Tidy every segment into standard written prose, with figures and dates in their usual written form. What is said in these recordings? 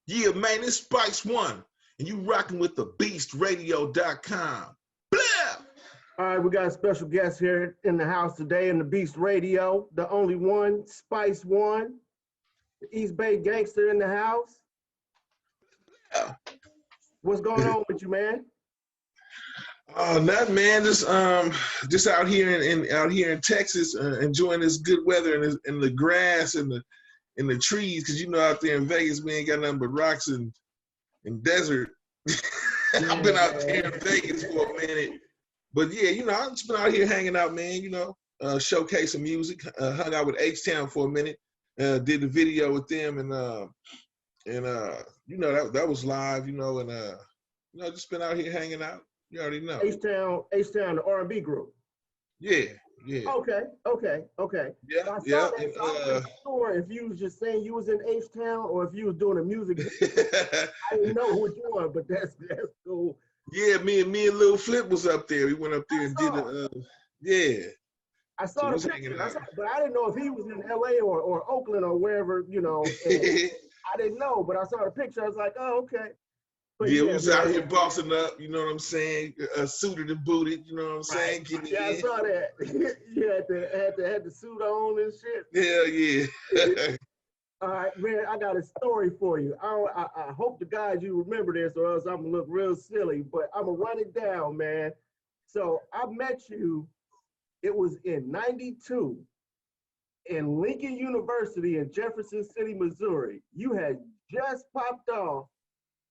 Yeah, man, it's Spice One, and you rocking with DaBeastRadio.com. Blah! All right, we got a special guest here in the house today in the Beast Radio, the only one, Spice One, the East Bay gangster in the house. Yeah. What's going on with you, man? Oh, nothing, man. Just out here in Texas, enjoying this good weather and the grass and the trees, because you know out there in Vegas we ain't got nothing but rocks and desert. I've been out there in Vegas for a minute, but yeah, you know, I've just been out here hanging out, man. You know, showcasing music. Hung out with H-Town for a minute. Did the video with them, and you know that was live. You know, and you know, just been out here hanging out. You already know. H-Town, the R&B group. Yeah. Okay. Yeah, I yeah. wasn't sure if you was just saying you was in H-Town or if you was doing a music video. I didn't know which one, but that's cool. Yeah, me and Lil Flip was up there. We went up there and did it. Yeah. I saw the picture, but I didn't know if he was in LA or Oakland or wherever, you know. I didn't know, but I saw the picture. I was like, oh, okay. But yeah, we was out here bossing up, you know what I'm saying? Suited and booted, you know what I'm saying? Yeah, I saw that. You had the suit on and shit. Hell yeah. All right, man, I got a story for you. I hope the guys you remember this or else I'm going to look real silly, but I'm going to run it down, man. So I met you, it was in 92 in Lincoln University in Jefferson City, Missouri. You had just popped off.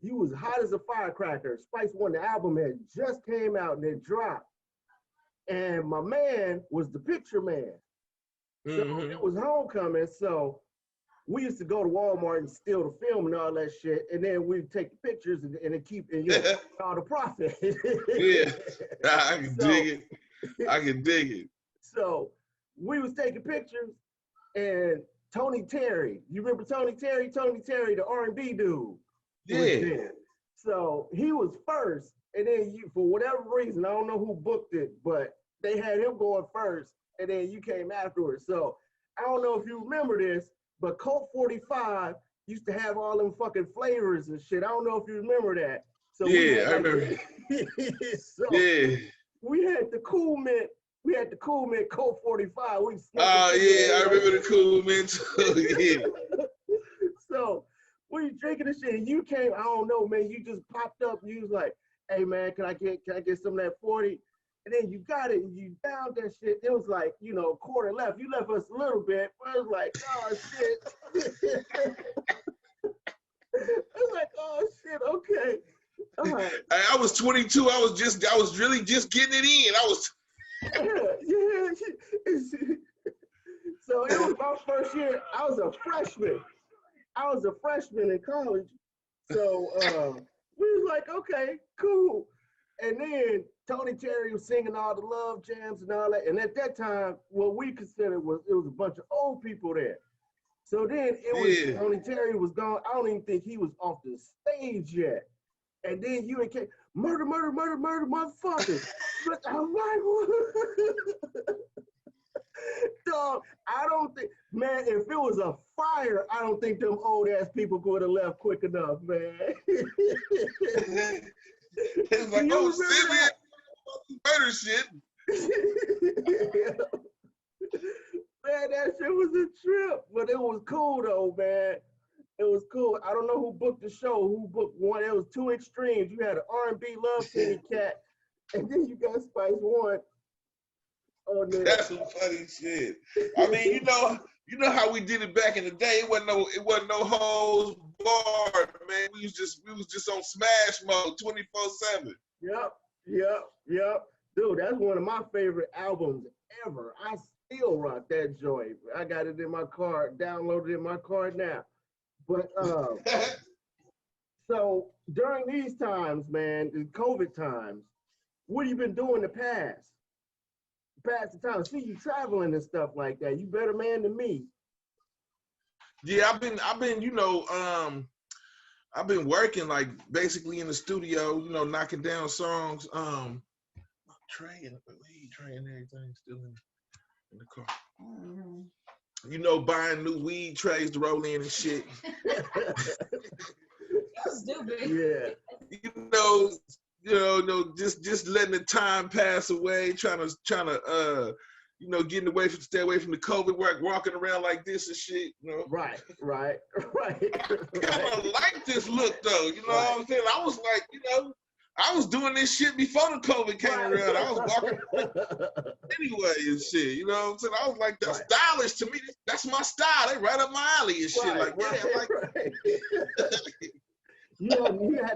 You was hot as a firecracker. Spice One, the album had just came out and it dropped. And my man was the picture man. So it was homecoming. So we used to go to Walmart and steal the film and all that shit. And then we'd take the pictures and keep you know, all the profit. Yeah, I can dig it. So we was taking pictures and Tony Terry, you remember Tony Terry? Tony Terry, the R&B dude. Yeah. So he was first, and then you, for whatever reason, I don't know who booked it, but they had him going first, and then you came afterwards. So I don't know if you remember this, but Colt 45 used to have all them fucking flavors and shit. I don't know if you remember that. So yeah, I remember. So yeah. We had the Cool Mint. We had the Cool Mint Colt 45. Yeah, I remember the Cool Mint too. Yeah. So we drinking this shit, and you came. I don't know, man. You just popped up. And you was like, "Hey, man, can I get some of that 40?" And then you got it, and you downed that shit. It was like, you know, quarter left. You left us a little bit, but it was like, oh shit. I was like, oh shit, okay. All right. I was 22. I was really just getting it in. I was. Yeah. So it was my first year. I was a freshman in college. So we was like, okay, cool. And then Tony Terry was singing all the love jams and all that. And at that time, what we considered was a bunch of old people there. So then it was Tony Terry was gone. I don't even think he was off the stage yet. And then you came, murder, motherfucker. I'm like, what? Dog, I don't think, man, if it was a fire, I don't think them old ass people could have left quick enough, man. It's like, oh, Simeon, murder shit. Man, that shit was a trip, but it was cool though, man. It was cool. I don't know who booked the show, who booked one. It was two extremes. You had an R&B love singer cat, and then you got Spice One. Oh, that's some funny shit. I mean, you know how we did it back in the day. It wasn't no holds barred, man. We was just on smash mode 24/7. Yep. Dude, that's one of my favorite albums ever. I still rock that joint. I got it in my car, downloaded in my car now. But so during these times, man, the COVID times, what have you been doing to pass the time? See you traveling and stuff like that. You better man than me. Yeah, I've been, you know, I've been working like basically in the studio, you know, knocking down songs. Trey and everything still in the car. You know, buying new weed trays to roll in and shit. Yeah. Just letting the time pass away, trying to getting away from, stay away from the COVID work, walking around like this and shit, Right. I kind of like this look though, what I'm saying? I was like, I was doing this shit before the COVID came around. I was walking anyway and shit, what I'm saying? I was like, that's stylish to me. That's my style. They right up my alley and shit.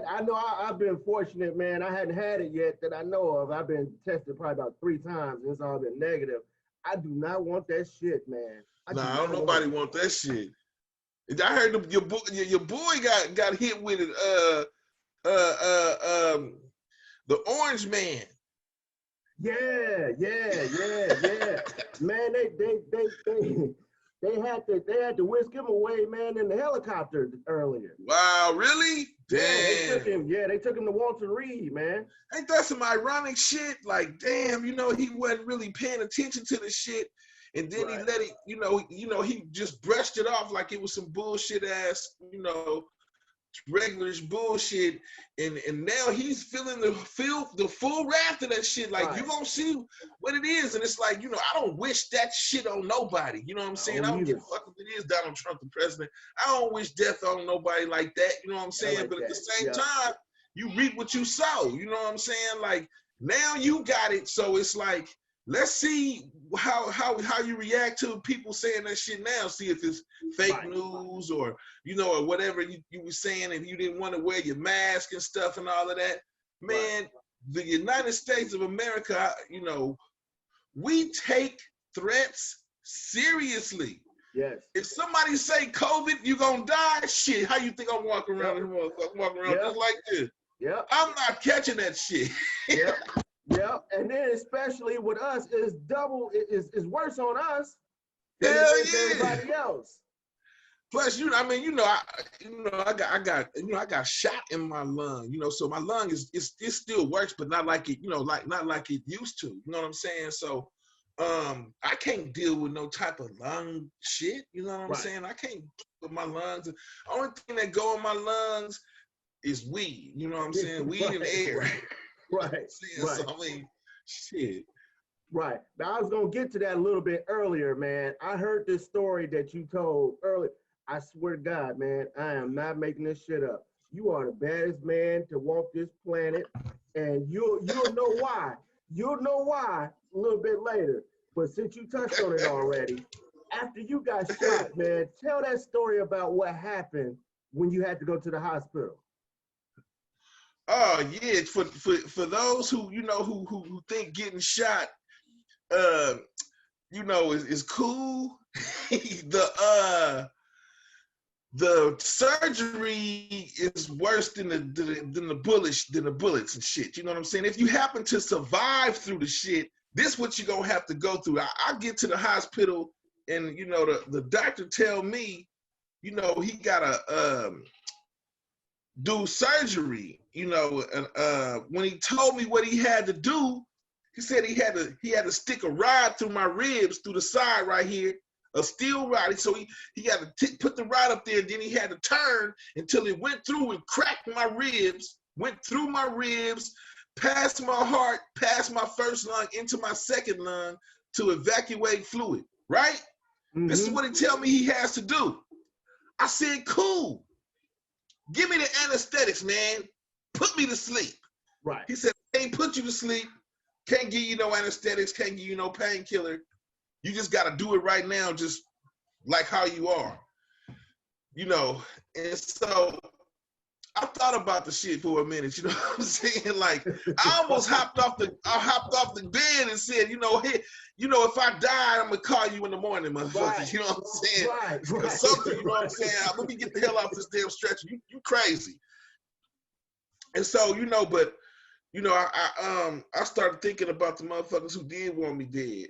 I know I've been fortunate, man. I hadn't had it yet that I know of. I've been tested probably about 3 times and it's all been negative. I do not want that shit, man. Don't nobody want that shit. I heard your boy got hit with it. The Orange Man. Yeah. Man, they had to whisk him away, man, in the helicopter earlier. Wow, really? Damn. They took him to Walter Reed, man. Ain't that some ironic shit? Like, damn, he wasn't really paying attention to the shit. And then he let it, he just brushed it off like it was some bullshit ass, regularish bullshit. And now he's feeling the full wrath of that shit. Like, you gonna see what it is. And it's like, I don't wish that shit on nobody. You know what I'm saying? I don't give a fuck if it is Donald Trump, the president. I don't wish death on nobody like that. You know what I'm saying? But at the same time, you reap what you sow. You know what I'm saying? Like, now you got it. So it's like, let's see how you react to people saying that shit now. See if it's fake news or, or whatever you were saying, if you didn't want to wear your mask and stuff and all of that. Man, the United States of America, we take threats seriously. Yes. If somebody say COVID, you gonna die, shit, how you think I'm walking around this motherfucker, just like this? Yeah. I'm not catching that shit. Yeah. Yeah, and then especially with us, it's worse on us than everybody else. Plus, I got shot in my lung, so my lung it still works, but not like it, not like it used to. You know what I'm saying? So, I can't deal with no type of lung shit. You know what I'm saying? I can't with my lungs. The only thing that go in my lungs is weed. You know what I'm saying? Weed and air. Right. So, I mean, shit. Right. Now, I was going to get to that a little bit earlier, man. I heard this story that you told earlier. I swear to God, man, I am not making this shit up. You are the baddest man to walk this planet, and you'll know why. You'll know why a little bit later. But since you touched on it already, after you got shot, man, tell that story about what happened when you had to go to the hospital. Oh yeah, for those who who think getting shot, is cool. The surgery is worse than the bullets and shit. You know what I'm saying? If you happen to survive through the shit, this what you're gonna have to go through. I get to the hospital and the doctor tell me, he gotta do surgery. When he told me what he had to do, he said he had to stick a rod through my ribs through the side right here, a steel rod. So he had to put the rod up there, and then he had to turn until it went through and cracked my ribs, went through my ribs, past my heart, past my first lung, into my second lung to evacuate fluid, right? Mm-hmm. This is what he tell me he has to do. I said, cool. Give me the anesthetics, man. Put me to sleep. Right. He said, I can't put you to sleep. Can't give you no anesthetics. Can't give you no painkiller. You just got to do it right now, just like how you are. And so I thought about the shit for a minute. You know what I'm saying? Like, I almost hopped off the bed and said, hey, if I die, I'm gonna call you in the morning, motherfucker. Right. You know what I'm saying? Right. Something, you know what I'm saying? Let me get the hell off this damn stretcher. You crazy. And so, I started thinking about the motherfuckers who did want me dead.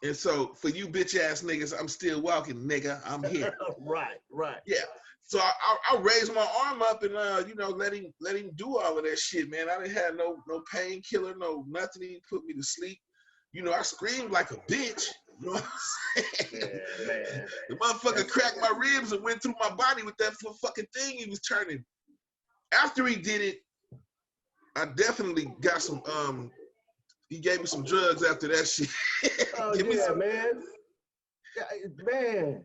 And so, for you bitch ass niggas, I'm still walking, nigga. I'm here. Right. Yeah. So I raised my arm up and let him do all of that shit, man. I didn't have no painkiller, no nothing. He put me to sleep. I screamed like a bitch. You know what I'm saying? Yeah, man. The motherfucker cracked my ribs and went through my body with that fucking thing he was turning. after he did it, I definitely got some. He gave me some drugs after that shit. Oh yeah, man. Yeah, man.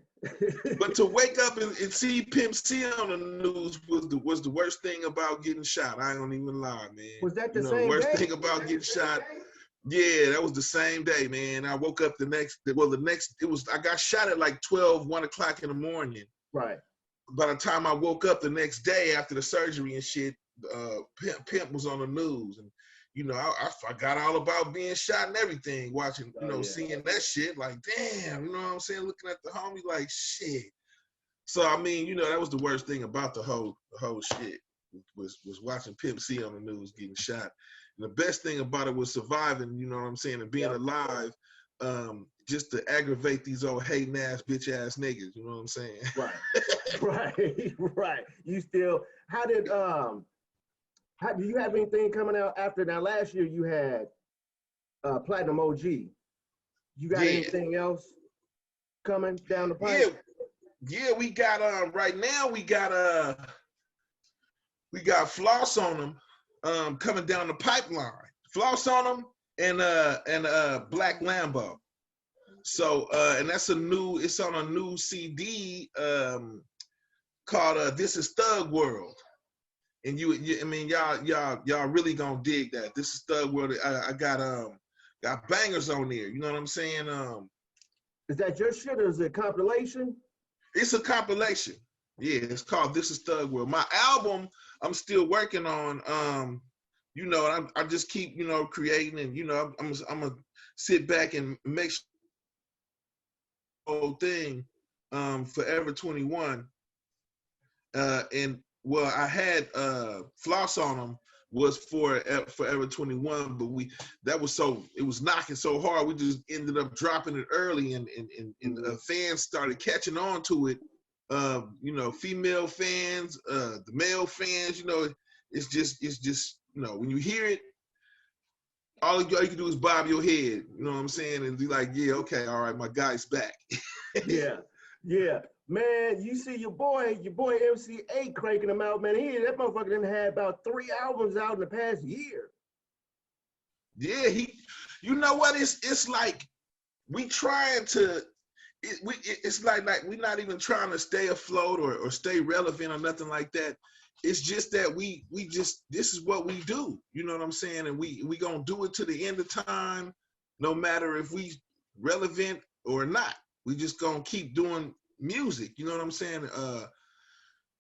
But to wake up and see Pimp C on the news was the worst thing about getting shot. I don't even lie, man. Was that the The same worst day? thing about getting shot. Yeah, that was the same day, man. I woke up the next. I got shot at like 1 o'clock in the morning. Right. By the time I woke up the next day after the surgery and shit, Pimp was on the news, and I forgot all about being shot and everything, watching, seeing that shit, like, damn, you know what I'm saying? Looking at the homie like, shit. So, I mean, that was the worst thing about the whole shit was watching Pimp C on the news getting shot. And the best thing about it was surviving, you know what I'm saying, and being alive, just to aggravate these old hating ass, bitch ass niggas, you know what I'm saying? Right. You still, do you have anything coming out after that? Last year you had Platinum OG. You got anything else coming down the pipe? Yeah, we got right now we got Floss on them coming down the pipeline. Floss on them and Black Lambo. So and it's on a new CD called This Is Thug World. And y'all really gonna dig that. This is Thug World. I got bangers on there. You know what I'm saying? Is that your shit or is it a compilation? It's a compilation. Yeah, it's called This Is Thug World. My album, I'm still working on. I just keep creating, and I'm gonna sit back and make sure the whole thing, Forever 21, and. Well, I had Floss on them was for Forever 21, but it was knocking so hard we just ended up dropping it early, and fans started catching on to it. Female fans, the male fans. It's just when you hear it, all you can do is bob your head. You know what I'm saying, and be like, yeah, okay, all right, my guy's back. Yeah. Man, you see your boy MC8 cranking them out, man. That motherfucker done had about 3 albums out in the past year. Yeah, you know what? It's like we trying to. It's like we're not even trying to stay afloat or stay relevant or nothing like that. It's just that we just, this is what we do. You know what I'm saying? And we gonna do it to the end of time, no matter if we relevant or not. We just gonna keep doing music, you know what I'm saying?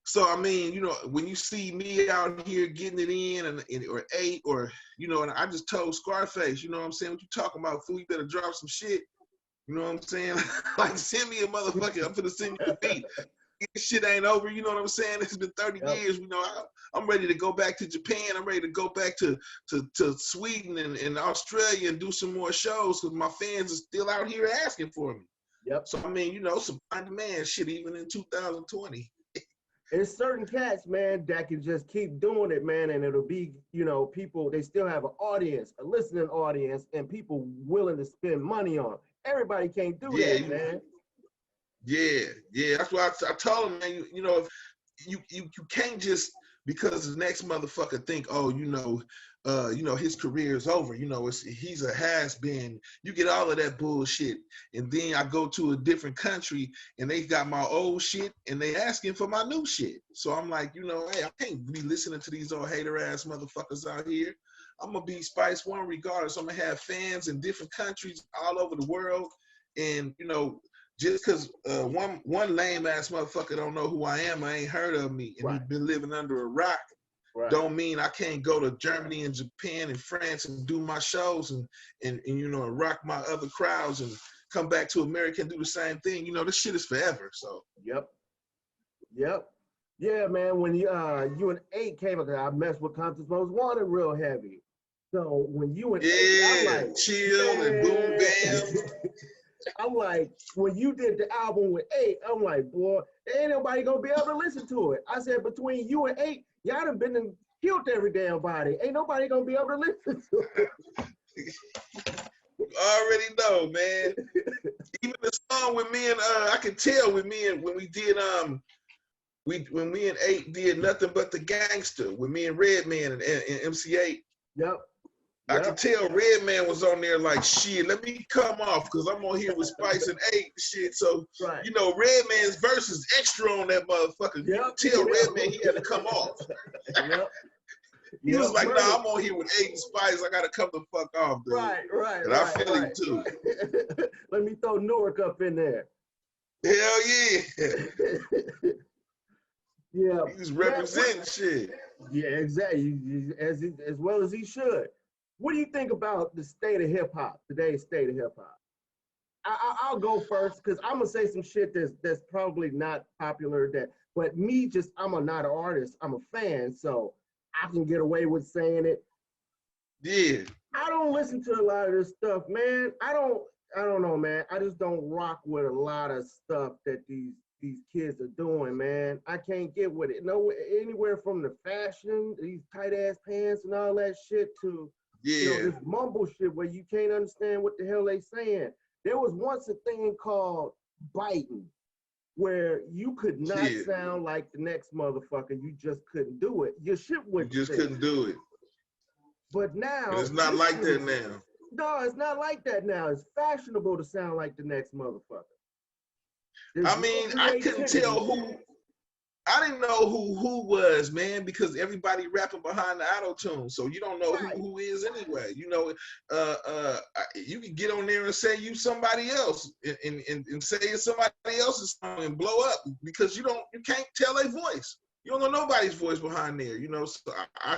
So I mean, when you see me out here getting it in or 8 or and I just told Scarface, you know what I'm saying? What you talking about, fool? You better drop some shit. You know what I'm saying? Like, send me a motherfucker. I'm finna send you a beat. This shit ain't over. You know what I'm saying? It's been 30 years. I'm ready to go back to Japan. I'm ready to go back to Sweden and Australia and do some more shows because my fans are still out here asking for me. Yep. So I mean, supply and demand shit even in 2020. There's certain cats, man, that can just keep doing it, man, and it'll be, people, they still have an audience, a listening audience, and people willing to spend money on it. Everybody can't do that, man. Yeah. That's why I told him, man, if you can't just, because the next motherfucker think, his career is over. He's a has-been. You get all of that bullshit, and then I go to a different country, and they got my old shit, and they asking for my new shit. So I'm like, hey, I can't be listening to these old hater-ass motherfuckers out here. I'm gonna be Spice One regardless. I'm gonna have fans in different countries all over the world, and just because one lame ass motherfucker don't know who I am, I ain't heard of me, and he's been living under a rock. Right. Don't mean I can't go to Germany and Japan and France and do my shows and rock my other crowds and come back to America and do the same thing. This shit is forever. So. Yep. Yeah, man. When you and 8 came up, I messed with Compton's Most Wanted real heavy. So when you and 8, I'm like, chill and boom bam. I'm like, when you did the album with 8, I'm like, boy, ain't nobody gonna be able to listen to it. I said, between you and 8, y'all done been and killed every damn body. Ain't nobody gonna be able to listen to it. You already know, man. Even the song with me and I can tell with me and when we did when me and 8 did Nothing But the Gangster, with me and Redman and MC8. Yep. I could tell Redman was on there like, shit, let me come off because I'm on here with Spice and 8 and shit. So, you know, Redman's verse is extra on that motherfucker. You could tell Redman he had to come off. He was like, nah, I'm on here with 8 and Spice. I got to come the fuck off, dude. Right. And I feel him too. Let me throw Newark up in there. Hell yeah. Yeah. He's representing shit. Yeah, exactly. As well as he should. What do you think about the state of hip hop, today's state of hip hop? I'll go first because I'm gonna say some shit that's probably not popular. But me, I'm not an artist. I'm a fan, so I can get away with saying it. Yeah. I don't listen to a lot of this stuff, man. I don't know, man. I just don't rock with a lot of stuff that these kids are doing, man. I can't get with it. No, anywhere from the fashion, these tight ass pants and all that shit to this mumble shit where you can't understand what the hell they saying. There was once a thing called biting, where you could not sound like the next motherfucker. You just couldn't do it. Your shit wouldn't. You just couldn't do it. But now it's not like that now. No, it's not like that now. It's fashionable to sound like the next motherfucker. I mean, I couldn't tell who. I didn't know who was, man, because everybody rapping behind the auto-tune, so you don't know who is anyway. You know, you can get on there and say you somebody else and say it's somebody else's song and blow up because you can't tell their voice. You don't know nobody's voice behind there, you know. So I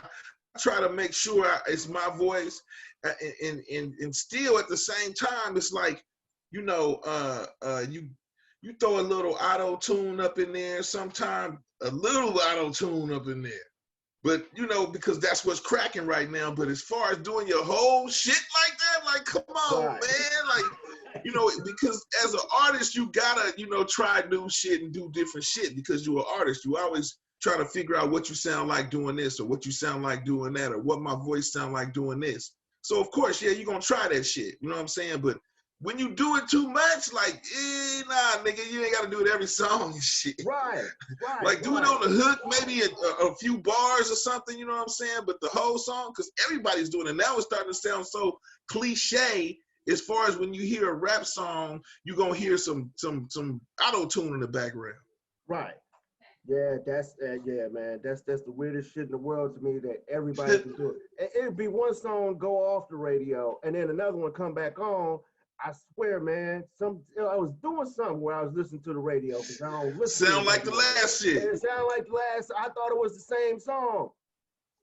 try to make sure it's my voice, and still at the same time, it's like, you know, you throw a little auto-tune up in there, sometimes a little auto-tune up in there. But, you know, because that's what's cracking right now. But as far as doing your whole shit like that, like, come on, man. Like, you know, because as an artist, you gotta, you know, try new shit and do different shit because you're an artist. You always try to figure out what you sound like doing this or what you sound like doing that or what my voice sound like doing this. So, of course, yeah, you're gonna try that shit. You know what I'm saying? But when you do it too much, like, nah, nigga, you ain't got to do it every song and shit. Right. Like, do it on the hook, maybe a few bars or something, you know what I'm saying? But the whole song, because everybody's doing it. Now it's starting to sound so cliche as far as when you hear a rap song, you're going to hear some auto-tune in the background. Right. Yeah, man. That's the weirdest shit in the world to me that everybody can do it. It'd be one song go off the radio and then another one come back on. I swear, man, I was doing something where I was listening to the radio because I don't listen. Sound like the last shit. It sounded like the last. I thought it was the same song,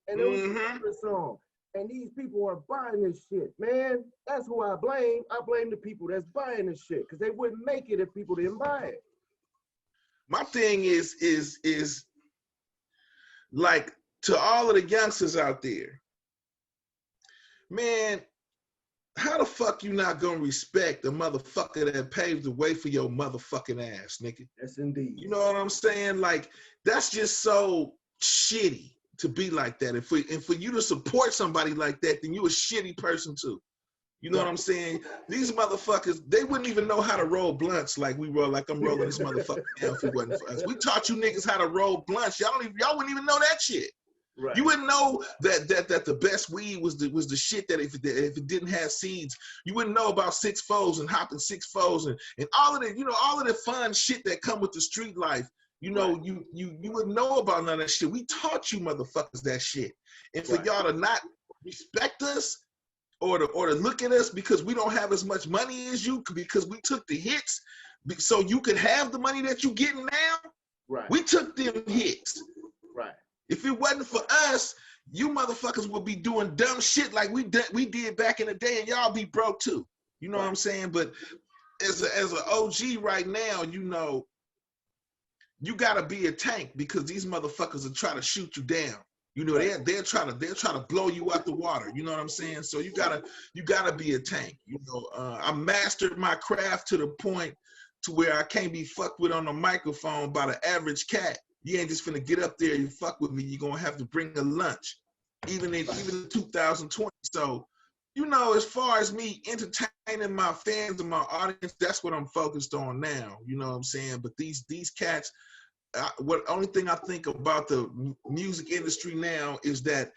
and it was a different song. And these people are buying this shit, man. That's who I blame. I blame the people that's buying this shit because they wouldn't make it if people didn't buy it. My thing is like to all of the youngsters out there, man. How the fuck you not gonna respect the motherfucker that paved the way for your motherfucking ass, nigga? Yes, indeed. You know what I'm saying? Like, that's just so shitty to be like that. And for you to support somebody like that, then you a shitty person too. You know what I'm saying? These motherfuckers, they wouldn't even know how to roll blunts like we roll, like I'm rolling this motherfucker down if it wasn't for us. We taught you niggas how to roll blunts. Y'all wouldn't even know that shit. Right. You wouldn't know that the best weed was the shit that if it didn't have seeds. You wouldn't know about 6-4s and hopping 6-4s and all of the, you know, all of the fun shit that come with the street life. You know, you wouldn't know about none of that shit. We taught you motherfuckers that shit. And for y'all to not respect us or to look at us because we don't have as much money as you because we took the hits so you could have the money that you getting now. Right. We took them hits. Right. If it wasn't for us, you motherfuckers would be doing dumb shit like we did back in the day, and y'all be broke too. You know what I'm saying? But as an OG right now, you know, you gotta be a tank because these motherfuckers are trying to shoot you down. You know, they're trying to blow you out the water. You know what I'm saying? So you gotta be a tank. You know, I mastered my craft to the point to where I can't be fucked with on the microphone by the average cat. You ain't just finna get up there and fuck with me. You're gonna have to bring a lunch, even in 2020. So, you know, as far as me entertaining my fans and my audience, that's what I'm focused on now. You know what I'm saying? But these cats, only thing I think about the music industry now is that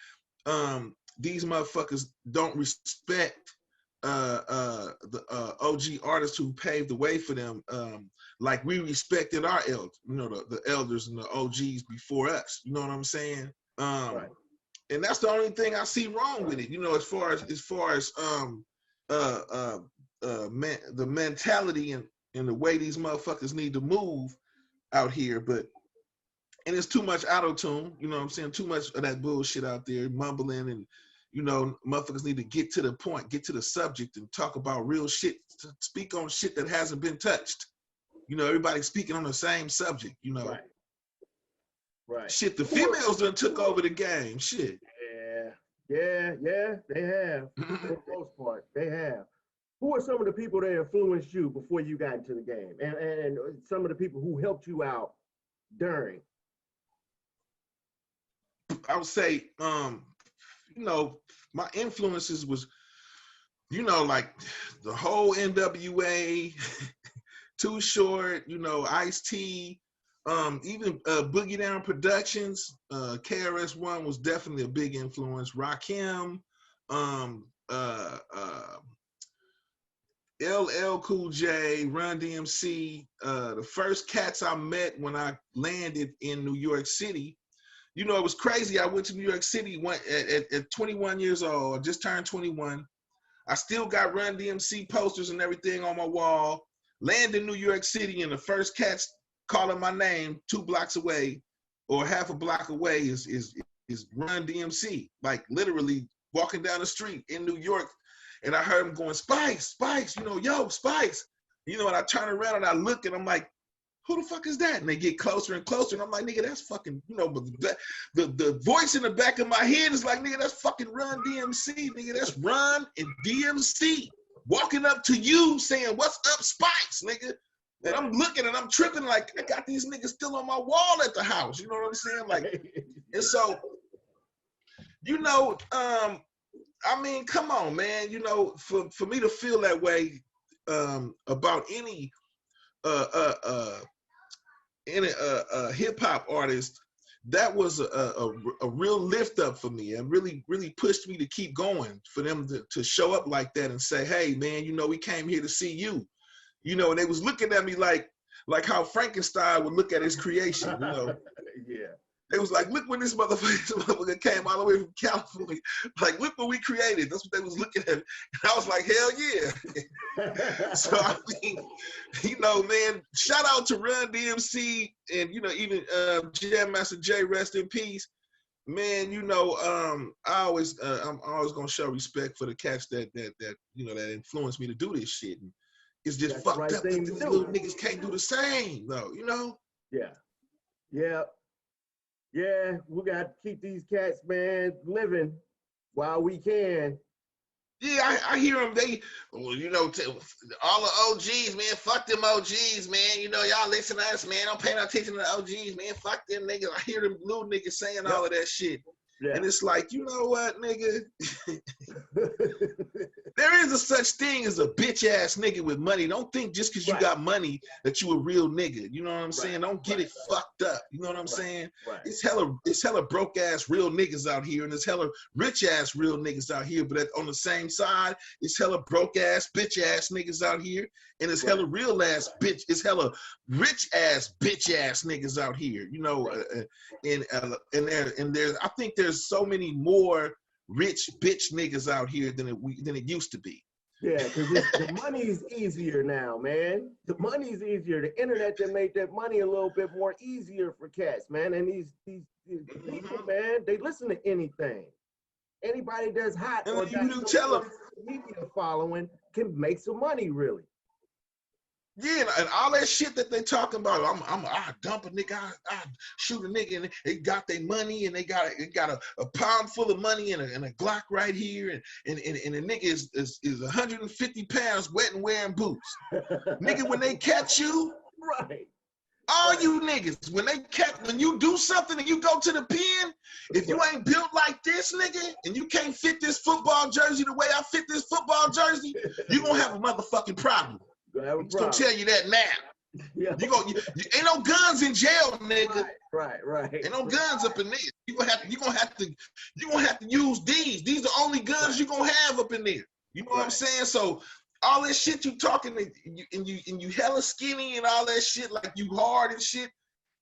these motherfuckers don't respect the OG artists who paved the way for them, like we respected our elders, the elders and the OGs before us. You know what I'm saying? Right. And that's the only thing I see wrong with it. As far as the mentality and the way these motherfuckers need to move out here, and it's too much auto-tune, you know what I'm saying? Too much of that bullshit out there, mumbling, and motherfuckers need to get to the point, get to the subject, and talk about real shit, speak on shit that hasn't been touched. Everybody's speaking on the same subject, Right. Right. Shit, the females done took over the game. Shit. Yeah, they have. For the most part, they have. Who are some of the people that influenced you before you got into the game? And some of the people who helped you out during? I would say, my influences was, like the whole N.w.a, Too Short, Ice-T, even Boogie Down Productions, KRS-One was definitely a big influence. Rakim, LL Cool J, Run DMC, the first cats I met when I landed in New York City. It was crazy. I went to New York City at 21 years old. I just turned 21. I still got Run DMC posters and everything on my wall. Land in New York City, and the first cats calling my name 2 blocks away or half a block away is Run DMC. Like literally walking down the street in New York, and I heard him going, Spice, yo, Spice. And I turn around and I look and I'm like, who the fuck is that? And they get closer and closer, and I'm like, nigga, that's fucking, but the voice in the back of my head is like, nigga, that's fucking Run DMC, nigga, that's Run and DMC walking up to you saying, what's up, Spice, nigga? And I'm looking and I'm tripping like, I got these niggas still on my wall at the house, you know what I'm saying? Like, and so, I mean, come on, man, for me to feel that way about any hip hop artist, that was a real lift up for me, and really pushed me to keep going, for them to show up like that and say, hey man, we came here to see you, and they was looking at me like how Frankenstein would look at his creation, Yeah. They was like, look when this motherfucker came all the way from California. Like, look what we created. That's what they was looking at. And I was like, hell yeah. So, I mean, man, shout out to Run DMC and, even Jam Master Jay, rest in peace. Man, I'm always going to show respect for the cats that influenced me to do this shit. And it's just fucked up that these little niggas can't do the same, though, Yeah. Yeah. Yeah, we got to keep these cats, man, living while we can. Yeah, I hear them. All the OGs, man, fuck them OGs, man. Y'all listen to us, man. Don't pay no attention to the OGs, man. Fuck them niggas. I hear them little niggas saying all of that shit. Yeah. And it's like, you know what, nigga? There is a such thing as a bitch ass nigga with money. Don't think just because you got money that you a real nigga. You know what I'm saying? Don't get it fucked up. You know what I'm saying? Right. It's hella broke ass real niggas out here, and it's hella rich ass real niggas out here. But on the same side, it's hella broke ass bitch ass niggas out here, and it's hella real ass bitch. It's hella rich ass bitch ass niggas out here. And there's I think there's so many more rich bitch niggas out here than it used to be. Yeah, because the money's easier now, man. The money's easier. The internet that made that money a little bit more easier for cats, man. And these people, man, they listen to anything. Anybody that's hot or got media following can make some money, really. Yeah, and all that shit that they talking about, I dump a nigga, I shoot a nigga, and they got their money, and they got a pound full of money and a Glock right here, and the nigga is 150 pounds wet and wearing boots. Nigga, when they catch you, right. All you niggas, when you do something and you go to the pen, if you ain't built like this, nigga, and you can't fit this football jersey the way I fit this football jersey, you gonna have a motherfucking problem. I'm just gonna tell you that now. Yeah. Ain't no guns in jail, nigga. Right. Ain't no guns up in there. You gonna have to use these. These are the only guns you gonna have up in there. You know what I'm saying? So all that shit you talking and you hella skinny and all that shit, like you hard and shit.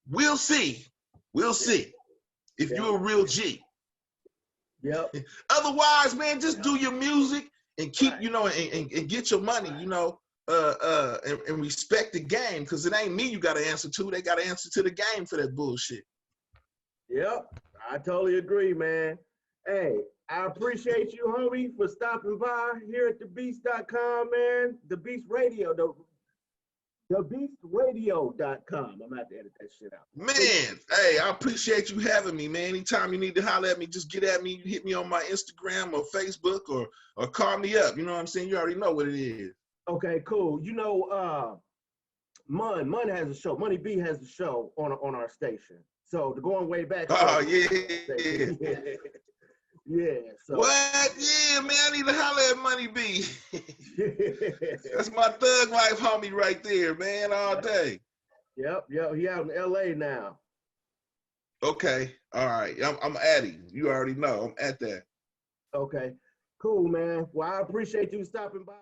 We'll see. We'll see if you're a real G. Yep. Otherwise, man, just do your music and keep, and get your money, and respect the game, because it ain't me you got to answer to. They got to answer to the game for that bullshit. Yep, I totally agree, man. Hey, I appreciate you, homie, for stopping by here at DaBeast.com, man. DaBeastRadio, DaBeastRadio.com. I'm gonna have to edit that shit out. Man, hey, I appreciate you having me, man. Anytime you need to holler at me, just get at me. You hit me on my Instagram or Facebook or call me up. You know what I'm saying? You already know what it is. Okay, cool. Mun has a show. Money B has a show on our station. So they're going way back. Oh, yeah. Yeah. So. What? Yeah, man, I need to holler at Money B. That's my thug life homie right there, man, all day. Yep. He out in LA now. Okay. All right. I'm at him. You already know. I'm at that. Okay. Cool, man. Well, I appreciate you stopping by.